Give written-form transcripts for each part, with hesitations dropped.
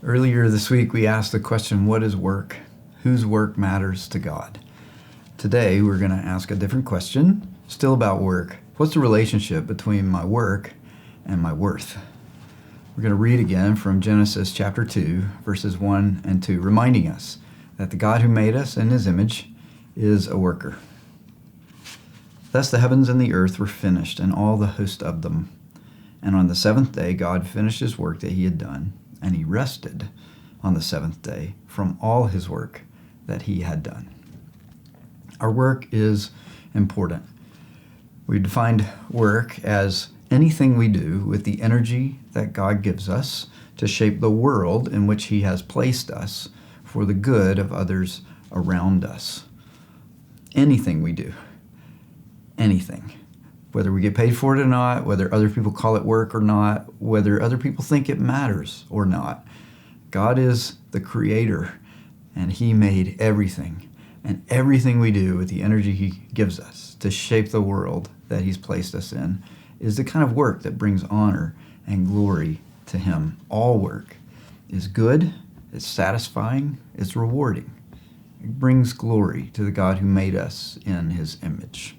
Earlier this week, we asked the question, what is work? Whose work matters to God? Today, we're going to ask a different question, still about work. What's the relationship between my work and my worth? We're going to read again from Genesis chapter 2, verses 1 and 2, reminding us that the God who made us in his image is a worker. Thus the heavens and the earth were finished, and all the host of them. And on the seventh day, God finished his work that he had done, and he rested on the seventh day from all his work that he had done. Our work is important. We defined work as anything we do with the energy that God gives us to shape the world in which he has placed us for the good of others around us. Anything we do. Anything. Whether we get paid for it or not, whether other people call it work or not, whether other people think it matters or not. God is the creator, and he made everything. And everything we do with the energy he gives us to shape the world that he's placed us in is the kind of work that brings honor and glory to him. All work is good, it's satisfying, it's rewarding. It brings glory to the God who made us in his image.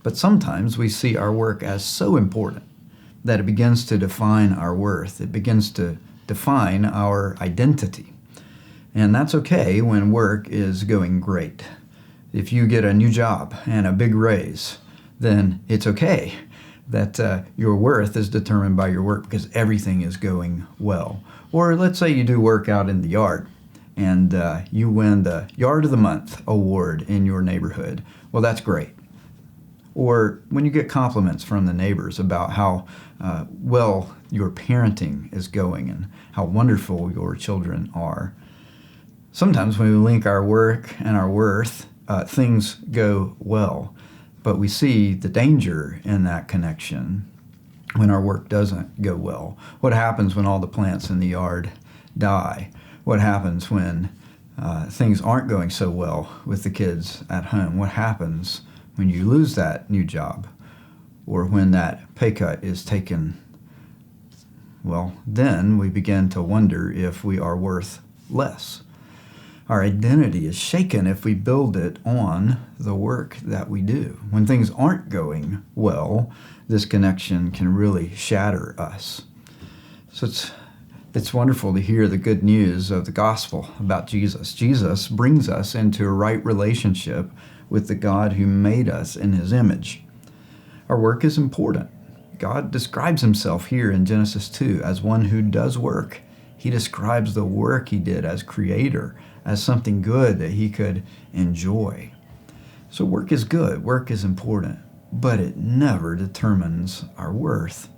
But sometimes we see our work as so important that it begins to define our worth. It begins to define our identity. And that's okay when work is going great. If you get a new job and a big raise, then it's okay that your worth is determined by your work because everything is going well. Or let's say you do work out in the yard and you win the Yard of the Month award in your neighborhood. Well, that's great. Or when you get compliments from the neighbors about how well your parenting is going and how wonderful your children are. Sometimes when we link our work and our worth, things go well. But we see the danger in that connection when our work doesn't go well. What happens when all the plants in the yard die? What happens when things aren't going so well with the kids at home? What happens when you lose that new job, or when that pay cut is taken? Well, then we begin to wonder if we are worth less. Our identity is shaken if we build it on the work that we do. When things aren't going well, this connection can really shatter us. So it's wonderful to hear the good news of the gospel about Jesus. Jesus brings us into a right relationship with the God who made us in his image. Our work is important. God describes himself here in Genesis 2 as one who does work. He describes the work he did as creator, as something good that he could enjoy. So work is good, work is important, but it never determines our worth.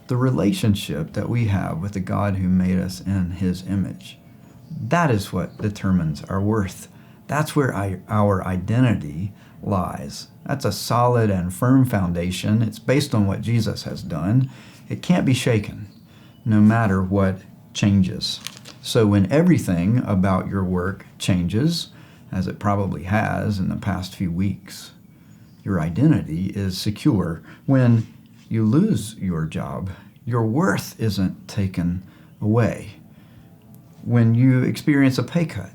The relationship that we have with the God who made us in his image, that is what determines our worth. That's where our identity lies. That's a solid and firm foundation. It's based on what Jesus has done. It can't be shaken, no matter what changes. So when everything about your work changes, as it probably has in the past few weeks, your identity is secure. When you lose your job, your worth isn't taken away. When you experience a pay cut,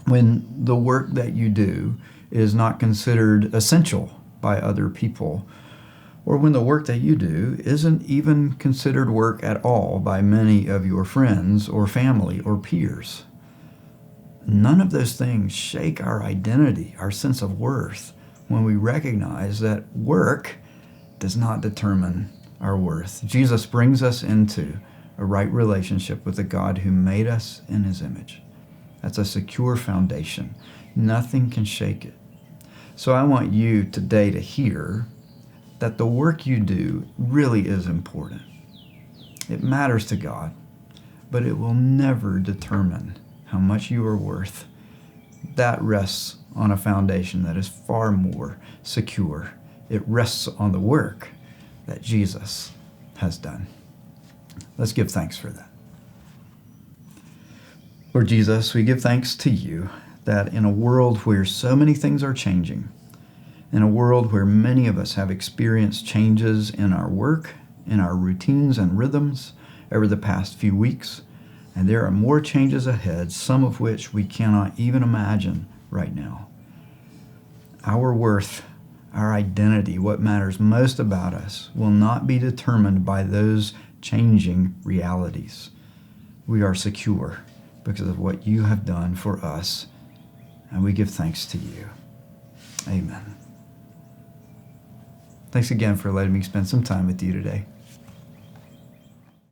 when the work that you do is not considered essential by other people, or when the work that you do isn't even considered work at all by many of your friends or family or peers. None of those things shake our identity, our sense of worth, when we recognize that work does not determine our worth. Jesus brings us into a right relationship with the God who made us in his image. That's a secure foundation. Nothing can shake it. So I want you today to hear that the work you do really is important. It matters to God, but it will never determine how much you are worth. That rests on a foundation that is far more secure. It rests on the work that Jesus has done. Let's give thanks for that. Lord Jesus, we give thanks to you that in a world where so many things are changing, in a world where many of us have experienced changes in our work, in our routines and rhythms over the past few weeks, And there are more changes ahead, some of which we cannot even imagine right now. Our worth, our identity, what matters most about us, will not be determined by those changing realities. We are secure because of what you have done for us, and we give thanks to you. Amen. Thanks again for letting me spend some time with you today.